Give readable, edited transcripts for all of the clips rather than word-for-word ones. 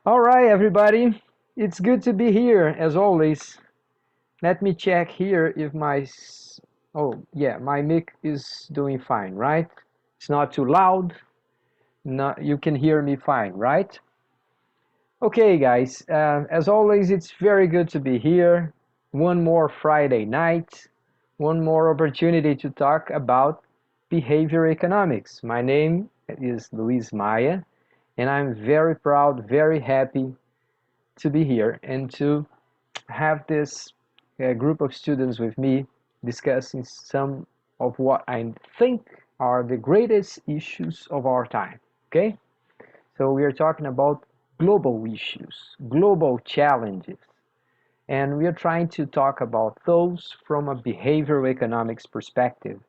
All right, everybody. It's good to be here as always. Let me check here if oh, yeah, my mic is doing fine, right? It's not too loud. No, you can hear me fine, right? Okay, guys. As always, it's very good to be here. One more Friday night, one more opportunity to talk about behavior economics. My name is Luis Maya, and I'm very proud, very happy to be here and to have this group of students with me discussing some of what I think are the greatest issues of our time. Okay? So we are talking about global issues, global challenges, and we are trying to talk about those from a behavioral economics perspective,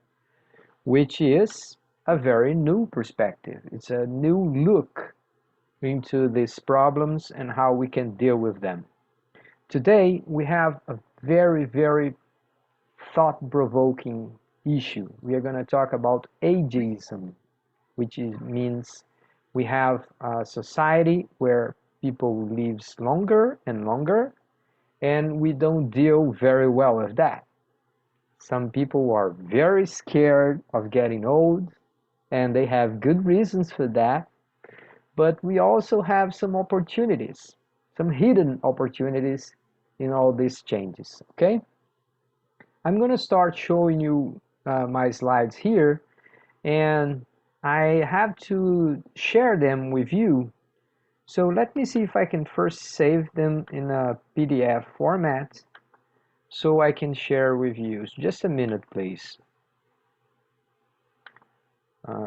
which is a very new perspective. It's a new look into these problems and how we can deal with them. Today, we have a very, very thought-provoking issue. We are going to talk about ageism, means we have a society where people lives longer and longer, and we don't deal very well with that. Some people are very scared of getting old, and they have good reasons for that. But we also have some opportunities, some hidden opportunities in all these changes, okay? I'm going to start showing you my slides here, and I have to share them with you. So let me see if I can first save them in a PDF format so I can share with you. Just a minute, please.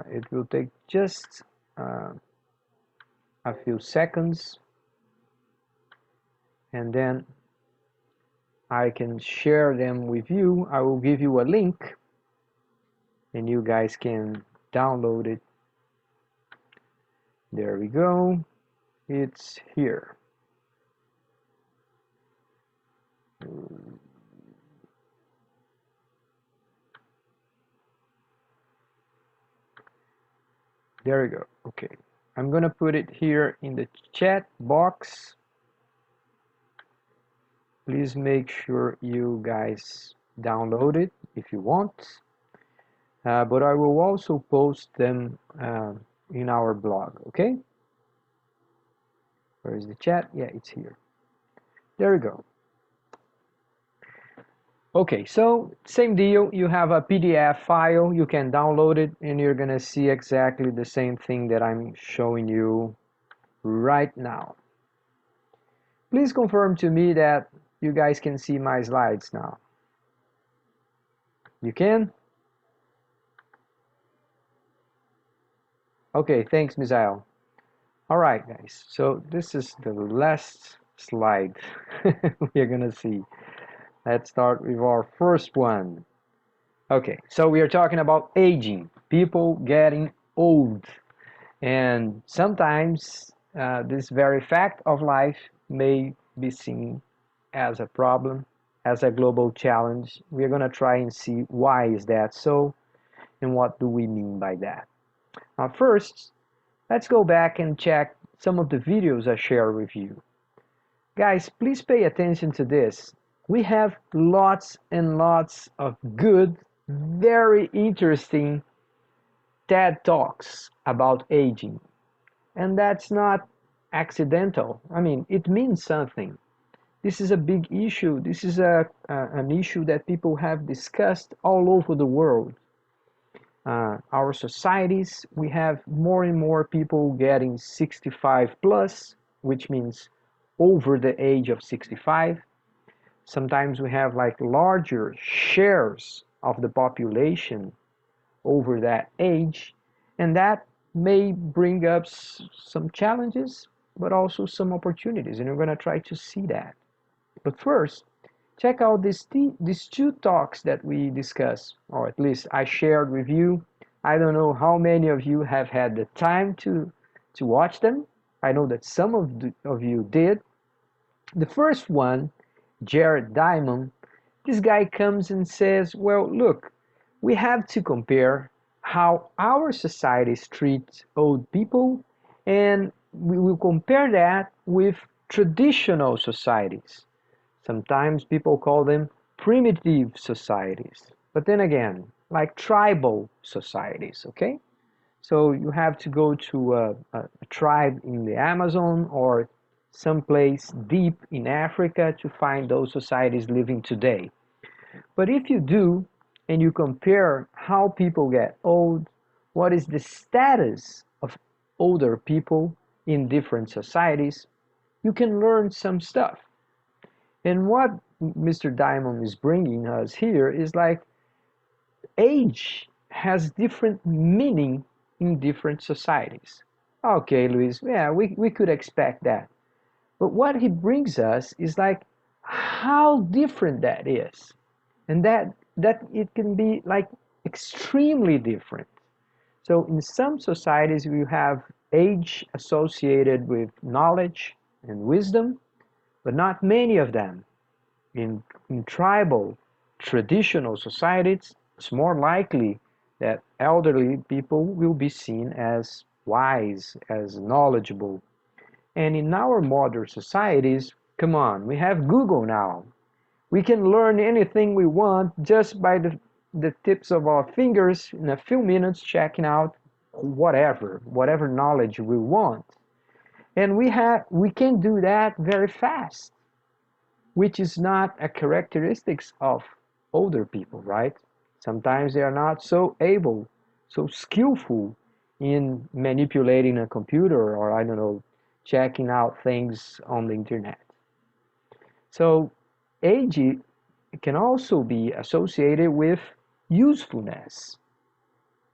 It will take just a few seconds, and then I can share them with you. I will give you a link and you guys can download it. There we go. It's here. There we go. Okay. I'm gonna put it here in the chat box. Please make sure you guys download it if you want. But I will also post them in our blog, okay? Where is the chat? Yeah, it's here. There we go. Okay, so same deal. You have a PDF file, you can download it, and you're gonna see exactly the same thing that I'm showing you right now. Please confirm to me that you guys can see my slides now. You can? Okay, thanks, Misael. All right, guys, so this is the last slide we're gonna see. Let's start with our first one. Okay, so we are talking about aging, people getting old. And sometimes this very fact of life may be seen as a problem, as a global challenge. We're going to try and see why is that so and what do we mean by that. First, let's go back and check some of the videos I shared with you. Guys, please pay attention to this. We have lots and lots of good, very interesting TED Talks about aging. And that's not accidental. I mean, it means something. This is a big issue. This is an issue that people have discussed all over the world. Our societies, we have more and more people getting 65 plus, which means over the age of 65. Sometimes we have like larger shares of the population over that age, and that may bring up some challenges, but also some opportunities, and we're going to try to see that. But first, check out these two talks that we discussed, or at least I shared with you. I don't know how many of you have had the time to watch them. I know that some of you did. The first one, Jared Diamond, this guy comes and says, well, look, we have to compare how our societies treat old people And we will compare that with traditional societies. Sometimes people call them primitive societies. But then again, like tribal societies, okay? So you have to go to a tribe in the Amazon or someplace deep in Africa to find those societies living today. But if you do, and you compare how people get old, what is the status of older people in different societies, you can learn some stuff. And what Mr. Diamond is bringing us here is like age has different meaning in different societies. Okay, Luis, yeah, we could expect that. But what he brings us is like how different that is. And that it can be like extremely different. So in some societies we have age associated with knowledge and wisdom, but not many of them. In tribal, traditional societies, it's more likely that elderly people will be seen as wise, as knowledgeable. And in our modern societies, come on, we have Google now. We can learn anything we want just by the tips of our fingers in a few minutes, checking out whatever knowledge we want. And we can do that very fast, which is not a characteristics of older people, right? Sometimes they are not so able, so skillful in manipulating a computer or, I don't know, checking out things on the internet. So age can also be associated with usefulness.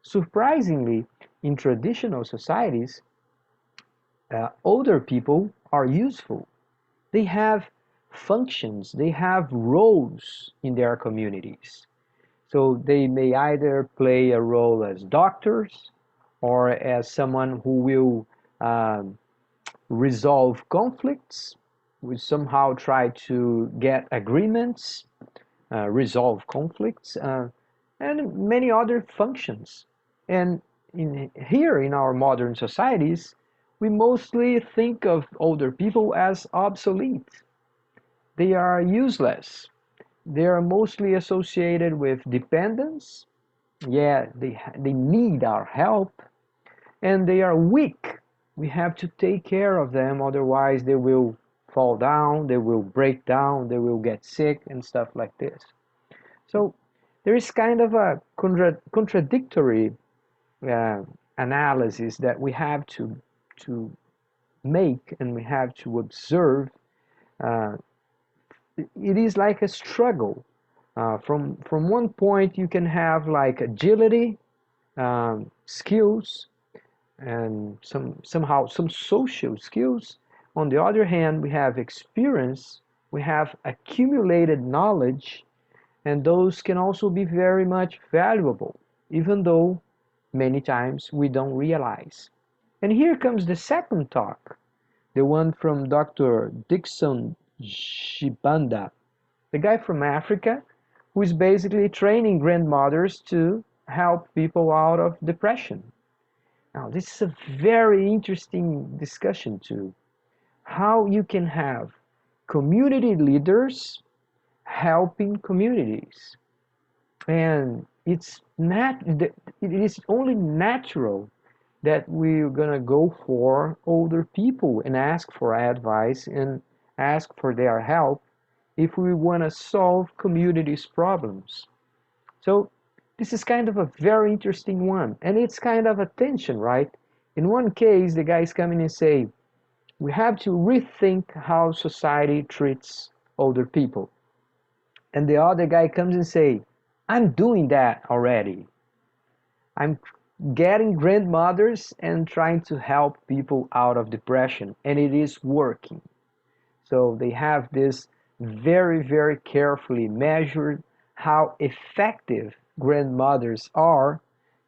Surprisingly, in traditional societies, older people are useful. They have functions, they have roles in their communities. So they may either play a role as doctors or as someone who will resolve conflicts, will somehow try to get agreements, resolve conflicts, and many other functions. And here in our modern societies, we mostly think of older people as obsolete. They are useless. They are mostly associated with dependence. Yeah, they need our help, and they are weak. We have to take care of them, otherwise they will fall down, they will break down, they will get sick and stuff like this. So there is kind of a contradictory uh, analysis that we have to make, and we have to observe. Uh, it is like a struggle. From one point, you can have like agility, skills, and somehow some social skills. On the other hand, we have experience, we have accumulated knowledge, and those can also be very much valuable, even though many times we don't realize. And here comes the second talk, the one from Dr. Dixon Shibanda, the guy from Africa who is basically training grandmothers to help people out of depression. Now, this is a very interesting discussion too. How you can have community leaders helping communities. And it is only natural that we're gonna go for older people and ask for advice and ask for their help if we want to solve communities' problems. So this is kind of a very interesting one, and it's kind of a tension, right? In one case, the guys come in and say, we have to rethink how society treats older people. And the other guy comes and say, I'm doing that already. I'm getting grandmothers and trying to help people out of depression, and it is working. So they have this very carefully measured how effective grandmothers are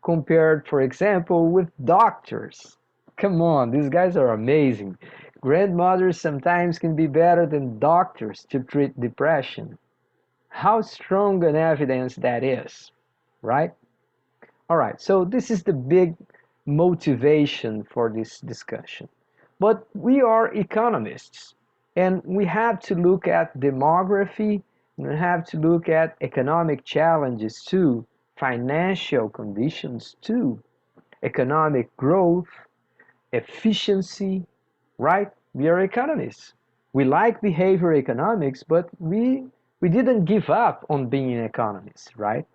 compared, for example, with doctors. Come on, these guys are amazing. Grandmothers sometimes can be better than doctors to treat depression. How strong an evidence that is, right? All right, so this is the big motivation for this discussion. But we are economists, and we have to look at demography, and we have to look at economic challenges too, financial conditions too, economic growth, efficiency, right? We are economists. We like behavior economics, but we didn't give up on being economists, right?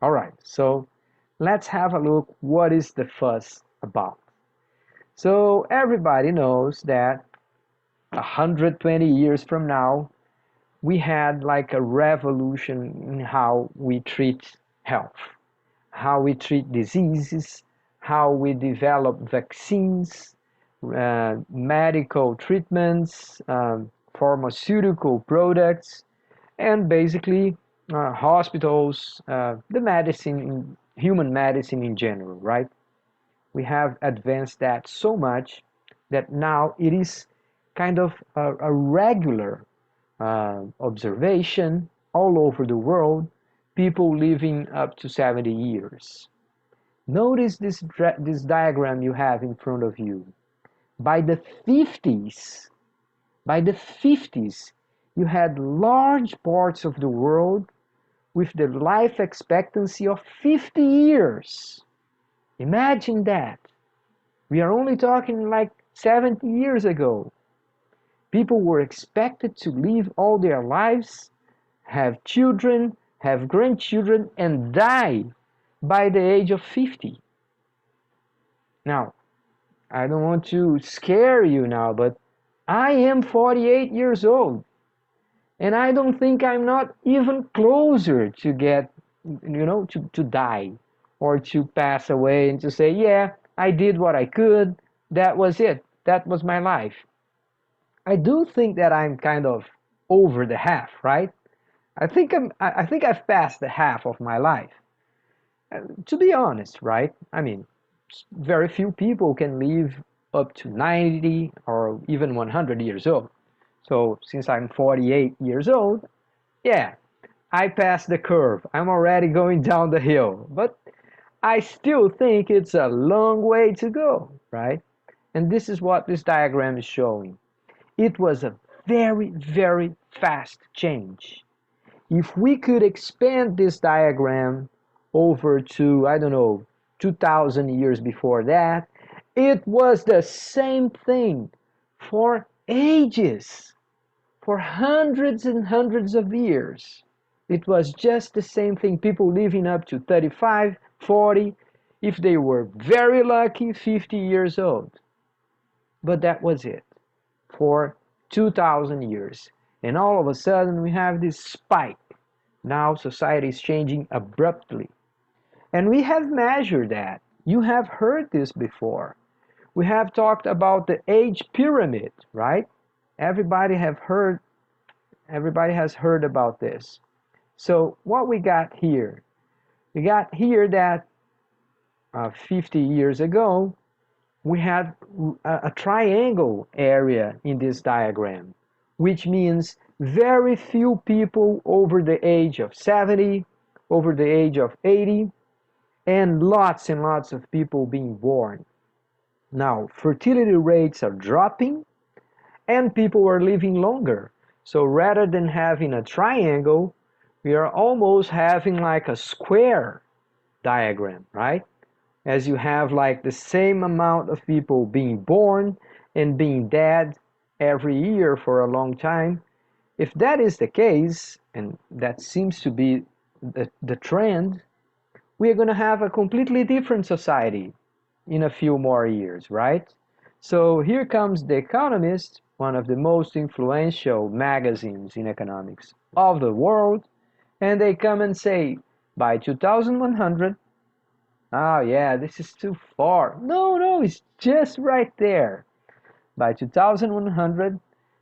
All right, so let's have a look what is the fuss about. So everybody knows that 120 years from now, we had like a revolution in how we treat health, how we treat diseases, how we develop vaccines, medical treatments, pharmaceutical products, and basically hospitals, the medicine, human medicine in general, right? We have advanced that so much that now it is kind of a regular observation all over the world, people living up to 70 years. Notice this diagram you have in front of you. By the 50s, by the 50s, you had large parts of the world with the life expectancy of 50 years. Imagine that. We are only talking like 70 years ago. People were expected to live all their lives, have children, have grandchildren, and die by the age of 50. Now, I don't want to scare you now, but I am 48 years old. And I don't think I'm not even closer to get, to die or to pass away and to say, yeah, I did what I could. That was it. That was my life. I do think that I'm kind of over the half, right? I think I've passed the half of my life. To be honest, right? I mean, very few people can live up to 90 or even 100 years old. So since I'm 48 years old, yeah, I passed the curve. I'm already going down the hill. But I still think it's a long way to go, right? And this is what this diagram is showing. It was a very, very fast change. If we could expand this diagram over to, I don't know, 2000 years before that, it was the same thing for ages, for hundreds and hundreds of years. It was just the same thing, people living up to 35, 40, if they were very lucky, 50 years old. But that was it for 2000 years. And all of a sudden we have this spike. Now society is changing abruptly. And we have measured that. You have heard this before. We have talked about the age pyramid, right? Everybody has heard about this. So what we got here? We got here that 50 years ago, we had a triangle area in this diagram, which means very few people over the age of 70, over the age of 80, and lots of people being born. Now, fertility rates are dropping, and people are living longer. So rather than having a triangle, we are almost having like a square diagram, right? As you have like the same amount of people being born and being dead every year for a long time. If that is the case, and that seems to be the trend, we are going to have a completely different society in a few more years, right? So here comes The Economist, one of the most influential magazines in economics of the world, and they come and say, by 2100, oh yeah, this is too far. No, it's just right there. By 2100,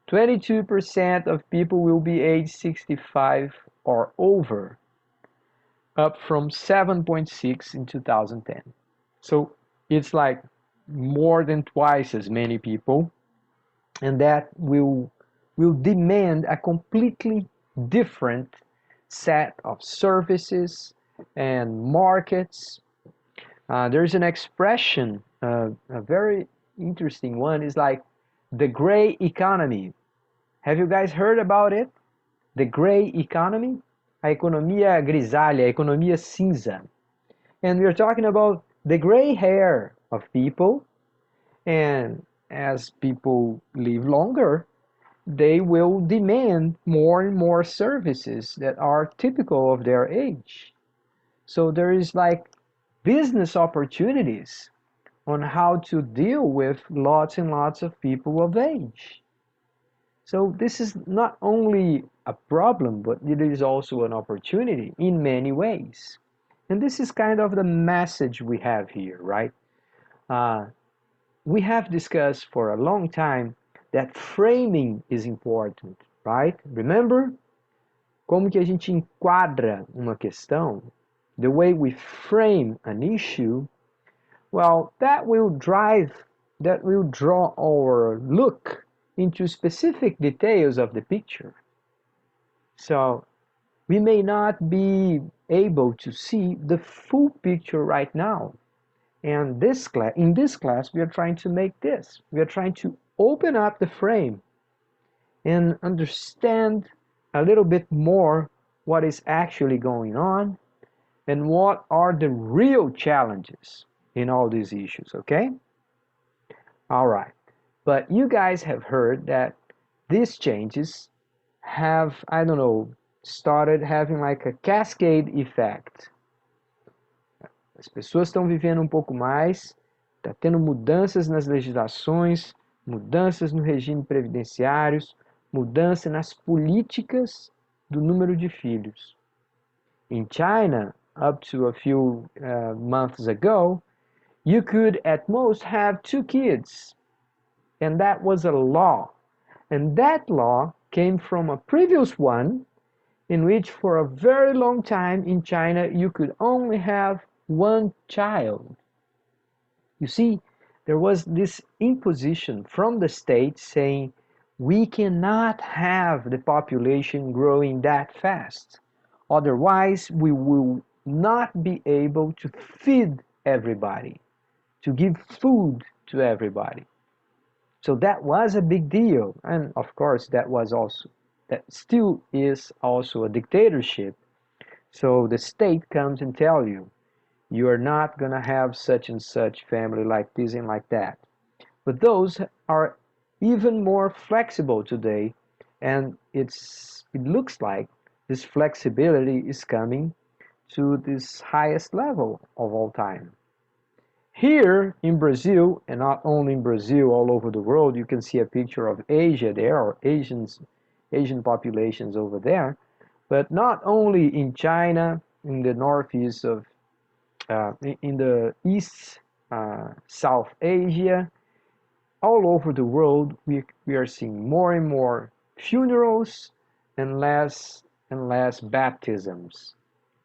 22% of people will be age 65 or over, up from 7.6 in 2010. So it's like more than twice as many people, and that will demand a completely different set of services and markets. There's an expression, a very interesting one, is like the gray economy. Have you guys heard about it? The gray economy? A economia grisalha, a economia cinza. And we're talking about the gray hair of people, and as people live longer, they will demand more and more services that are typical of their age. So there is like business opportunities on how to deal with lots and lots of people of age. So this is not only a problem, but it is also an opportunity in many ways. And this is kind of the message we have here, right? Uh, we have discussed for a long time that framing is important, right? Remember como que a gente enquadra uma questão, the way we frame an issue, well, that will draw our look into specific details of the picture. So we may not be able to see the full picture right now. And in this class, we are trying to make this. We are trying to open up the frame and understand a little bit more what is actually going on and what are the real challenges in all these issues, okay? All right. But you guys have heard that these changes have, I don't know, started having like a cascade effect. As pessoas estão vivendo um pouco mais, está tendo mudanças nas legislações, mudanças no regime previdenciários, mudança nas políticas do número de filhos. In China, up to a few months ago, you could at most have 2 kids. And that was a law. And that law came from a previous one in which for a very long time in China you could only have 1 child. You see, there was this imposition from the state saying we cannot have the population growing that fast. Otherwise, we will not be able to feed everybody, to give food to everybody. So that was a big deal. And of course, that still is also a dictatorship. So the state comes and tell you, you are not going to have such and such family like this and like that. But those are even more flexible today, and it looks like this flexibility is coming to this highest level of all time. Here in Brazil, and not only in Brazil, all over the world, you can see a picture of Asia there, or Asian populations over there, but not only in China, in the northeast of, in the east, South Asia, all over the world, we are seeing more and more funerals and less baptisms.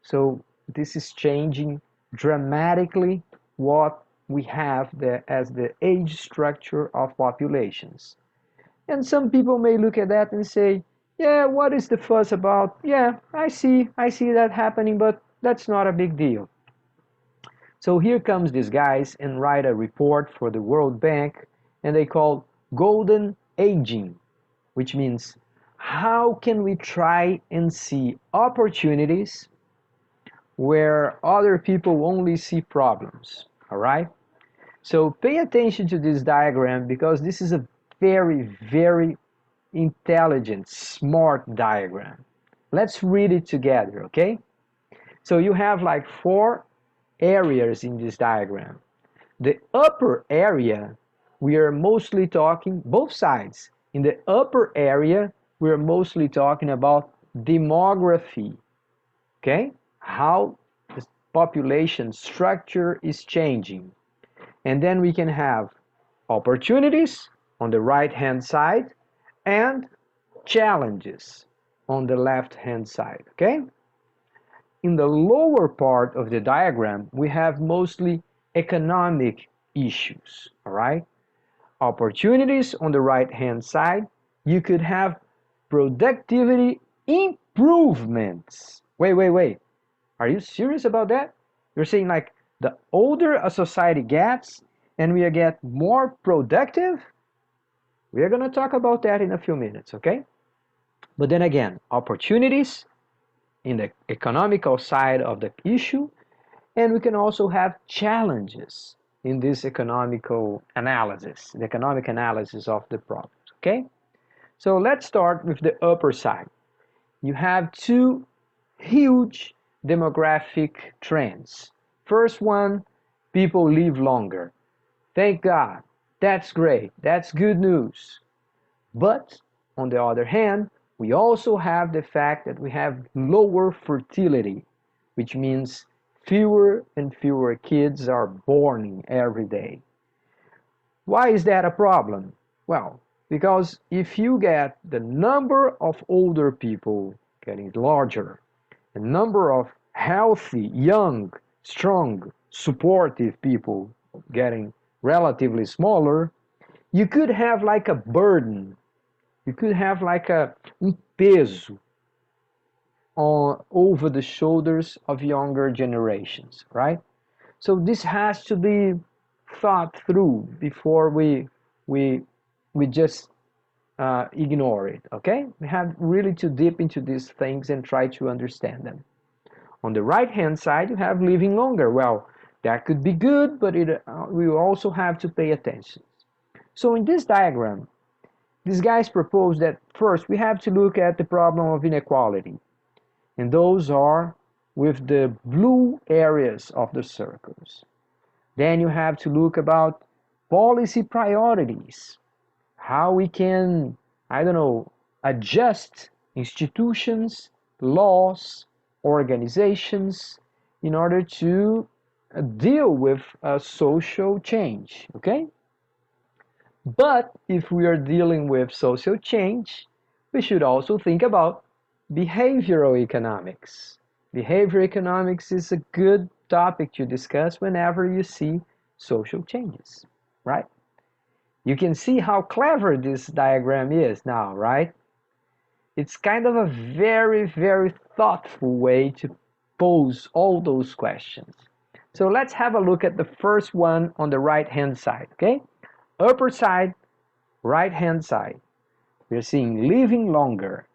So this is changing dramatically what we have as the age structure of populations. And some people may look at that and say, yeah, what is the fuss about? Yeah, I see that happening, but that's not a big deal. So here comes these guys and write a report for the World Bank, and they call golden aging, which means how can we try and see opportunities where other people only see problems, all right? So pay attention to this diagram because this is a very, very intelligent, smart diagram. Let's read it together, okay? So you have like 4 areas in this diagram. The upper area, we are mostly talking, both sides. In the upper area, we are mostly talking about demography, okay? How the population structure is changing. And then we can have opportunities on the right-hand side and challenges on the left-hand side, okay? In the lower part of the diagram, we have mostly economic issues, all right? Opportunities on the right-hand side, you could have productivity improvements. Wait. Are you serious about that? You're saying like The older a society gets and we get more productive, we are going to talk about that in a few minutes, okay? But then again, opportunities in the economical side of the issue, and we can also have challenges in this economical analysis, the economic analysis of the problem, okay? So let's start with the upper side. You have two huge demographic trends. First one, people live longer. Thank God. That's great. That's good news. But on the other hand, we also have the fact that we have lower fertility, which means fewer and fewer kids are born every day. Why is that a problem? Well, because if you get the number of older people getting larger, the number of healthy, young, strong, supportive people getting relatively smaller, you could have like a burden. You could have like peso over the shoulders of younger generations, right? So this has to be thought through before we we just ignore it. Okay, we have really to dip into these things and try to understand them. On the right hand side, you have living longer. Well, that could be good, but we also have to pay attention. So in this diagram, these guys propose that first we have to look at the problem of inequality, and those are with the blue areas of the circles. Then you have to look about policy priorities, how we can, I don't know, adjust institutions, laws, organizations in order to deal with social change, okay? But if we are dealing with social change, we should also think about behavioral economics. Behavioral economics is a good topic to discuss whenever you see social changes, right? You can see how clever this diagram is now, right? It's kind of a very, very thoughtful way to pose all those questions. So let's have a look at the first one on the right-hand side, okay? Upper side, right-hand side. We're seeing living longer.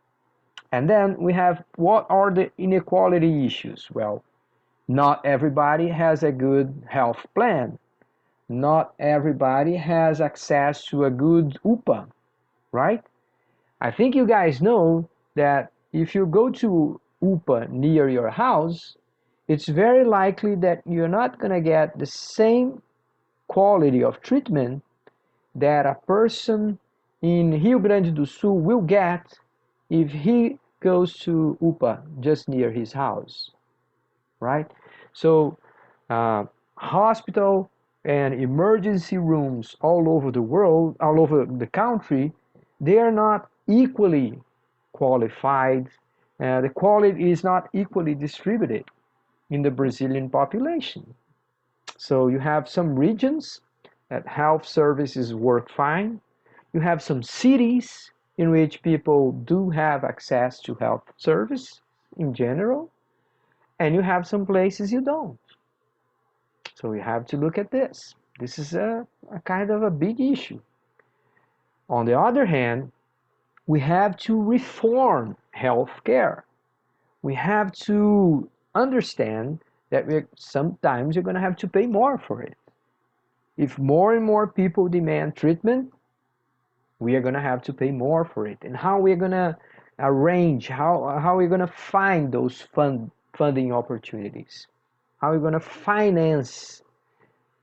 And then we have what are the inequality issues? Well, not everybody has a good health plan. Not everybody has access to a good UPA, right? I think you guys know that if you go to UPA near your house, it's very likely that you're not going to get the same quality of treatment that a person in Rio Grande do Sul will get if he goes to UPA just near his house, right? So hospital and emergency rooms all over the world, all over the country, they are not equally qualified. The quality is not equally distributed in the Brazilian population. So you have some regions that health services work fine. You have some cities in which people do have access to health service in general, and you have some places you don't. So we have to look at this. This is a kind of a big issue. On the other hand, we have to reform healthcare. We have to understand that sometimes you're going to have to pay more for it. If more and more people demand treatment, we are going to have to pay more for it. And how we're going to arrange, how we're going to find those funding opportunities, how we're going to finance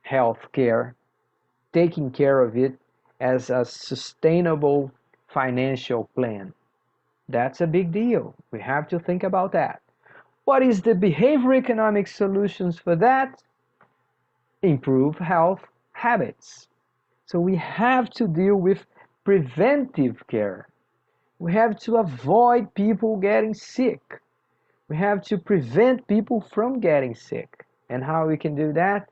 healthcare, taking care of it as a sustainable financial plan. That's a big deal. We have to think about that. What is the behavioral economic solutions for that? Improve health habits. So we have to deal with preventive care. We have to avoid people getting sick. We have to prevent people from getting sick. And how we can do that?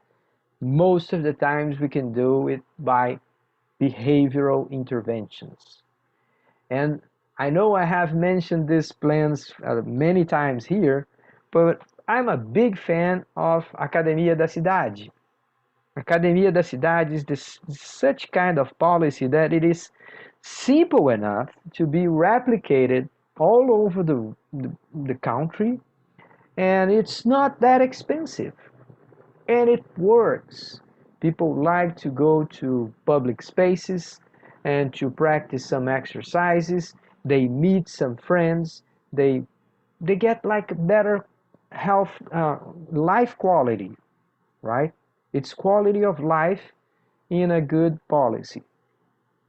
Most of the times we can do it by behavioral interventions. And I know I have mentioned these plans many times here, but I'm a big fan of Academia da Cidade. Academia da Cidade is this such kind of policy that it is simple enough to be replicated all over the country, and it's not that expensive, and it works. People like to go to public spaces and to practice some exercises. They meet some friends. They get like better health, life quality, right? It's quality of life in a good policy.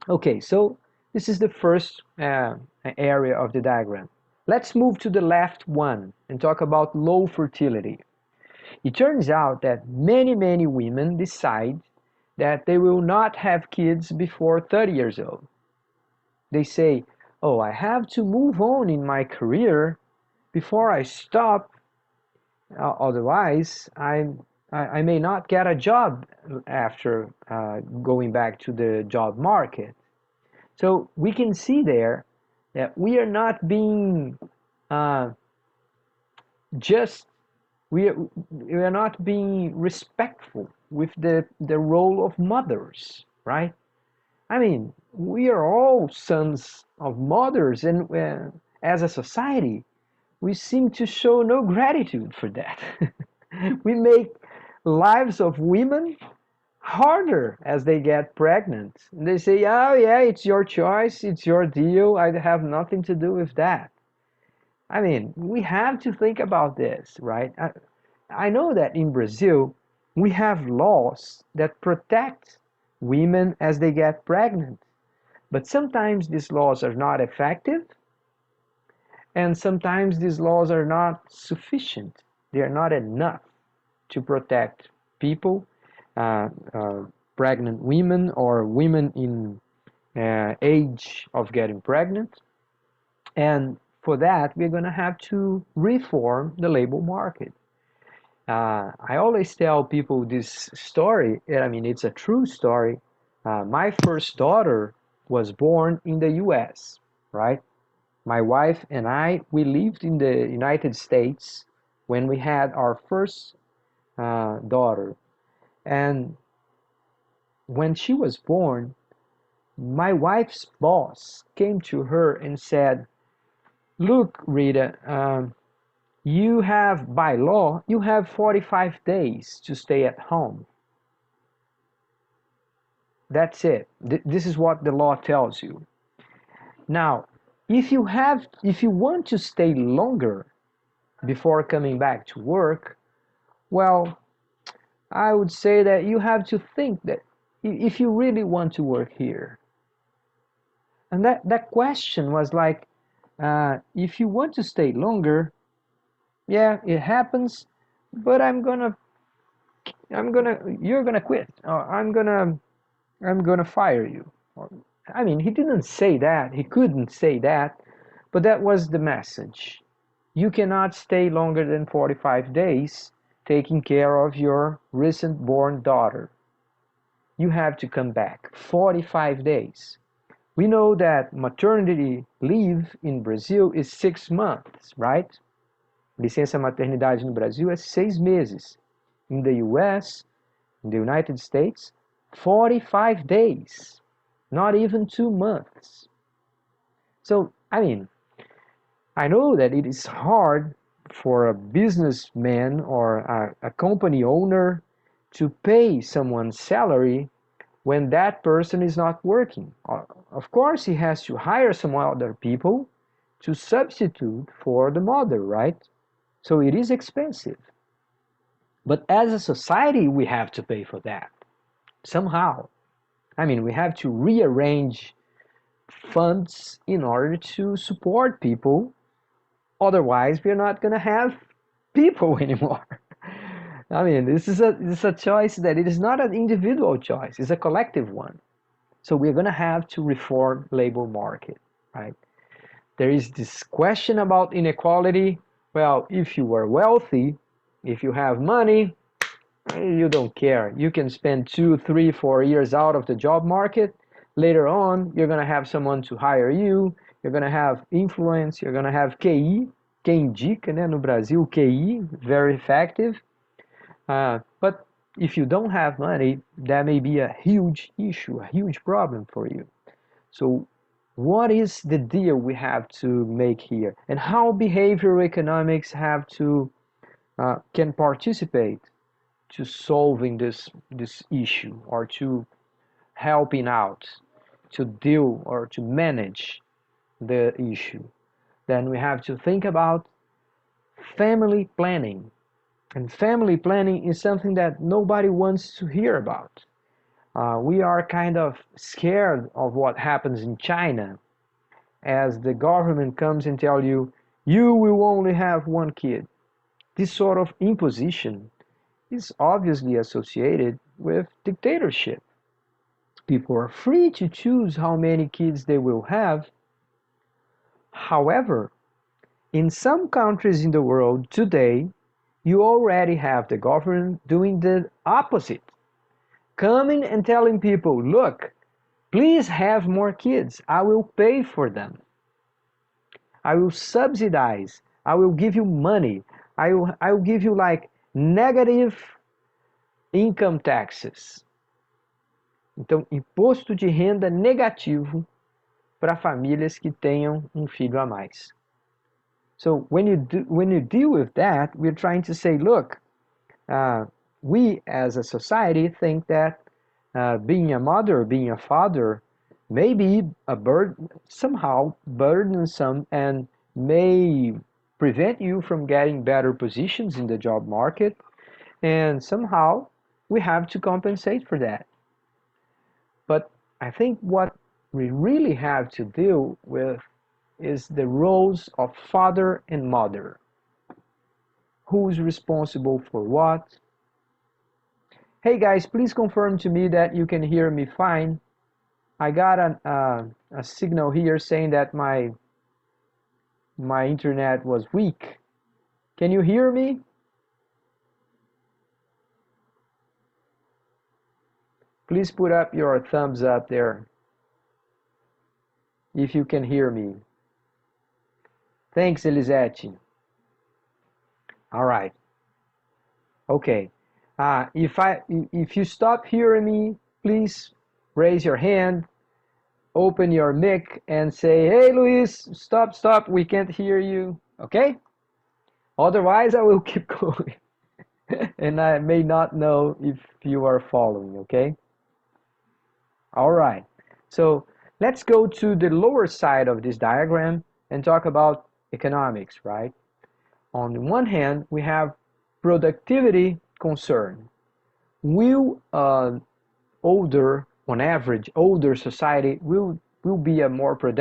Okay, so this is the first area of the diagram. Let's move to the left one and talk about low fertility. It turns out that many women decide that they will not have kids before 30 years old. They say, oh, I have to move on in my career before I stop, otherwise I may not get a job after going back to the job market. So we can see there that we are not being uh, just we are not being respectful with the role of mothers, right? I mean, we are all sons of mothers, and as a society, we seem to show no gratitude for that. We make lives of women harder as they get pregnant. And they say, oh, yeah, it's your choice, it's your deal, I have nothing to do with that. I mean, we have to think about this, right? I know that in Brazil, we have laws that protect women as they get pregnant. But sometimes these laws are not effective, and sometimes these laws are not sufficient. They are not enough to protect people, uh, uh, pregnant women or women in age of getting pregnant. And for that, we're going to have to reform the labor market. I always tell people this story, and I mean, it's a true story. My first daughter was born in the US, right? My wife and I, we lived in the United States when we had our first daughter. And when she was born, my wife's boss came to her and said, look, Rita, you have, by law, you have 45 days to stay at home. That's it. This is what the law tells you. Now, if you want to stay longer before coming back to work, well, I would say that you have to think that if you really want to work here. And that question was like, if you want to stay longer, yeah, it happens, but you're gonna quit, or I'm gonna fire you. Or, I mean, he didn't say that, he couldn't say that, but that was the message. You cannot stay longer than 45 days taking care of your recent born daughter. You have to come back 45 days. We know that maternity leave in Brazil is 6 months, right? Licença maternidade no Brasil é 6 meses. In the US, in the United States, 45 days, not even 2 months. So, I mean, I know that it is hard for a businessman or a company owner to pay someone's salary when that person is not working. Of course, he has to hire some other people to substitute for the mother, right? So it is expensive. But as a society, we have to pay for that somehow. I mean, we have to rearrange funds in order to support people. Otherwise, we're not going to have people anymore. I mean, this is a choice that it is not an individual choice, it's a collective one. So we're going to have to reform labor market, right? There is this question about inequality. Well, if you are wealthy, if you have money, you don't care. You can spend 2, 3, 4 years out of the job market. Later on, you're going to have someone to hire you. You're going to have influence. You're going to have KE. quem indica, né, no Brasil, QI, very effective. But if you don't have money, that may be a huge issue, a huge problem for you. So what is the deal we have to make here, and how behavioral economics can participate to solving this issue, or to helping out to deal or to manage the issue? Then we have to think about family planning. And family planning is something that nobody wants to hear about. We are kind of scared of what happens in China, as the government comes and tell you, you will only have one kid. This sort of imposition is obviously associated with dictatorship. People are free to choose how many kids they will have. However, in some countries in the world today, you already have the government doing the opposite, coming and telling people, look, please have more kids. I will pay for them. I will subsidize. I will give you money. I will give you like negative income taxes. Então, imposto de renda negativo para famílias que tenham um filho a mais. So when you deal with that, we're trying to say, look, we as a society think that being a mother, being a father, may be somehow burdensome, and may prevent you from getting better positions in the job market, and somehow we have to compensate for that. But I think what we really have to deal with is the roles of father and mother. Who's responsible for what? Hey guys, please confirm to me that you can hear me fine. I got a signal here saying that my internet was weak. Can you hear me? Please put up your thumbs up there if you can hear me. Thanks, Elisete. All right. Okay. If you stop hearing me, please raise your hand, open your mic, and say, hey, Luis, stop, we can't hear you. Okay? Otherwise, I will keep going. And I may not know if you are following, okay? All right. So let's go to the lower side of this diagram and talk about economics, right? On the one hand, we have productivity concern. Will on average, older society will be a more productive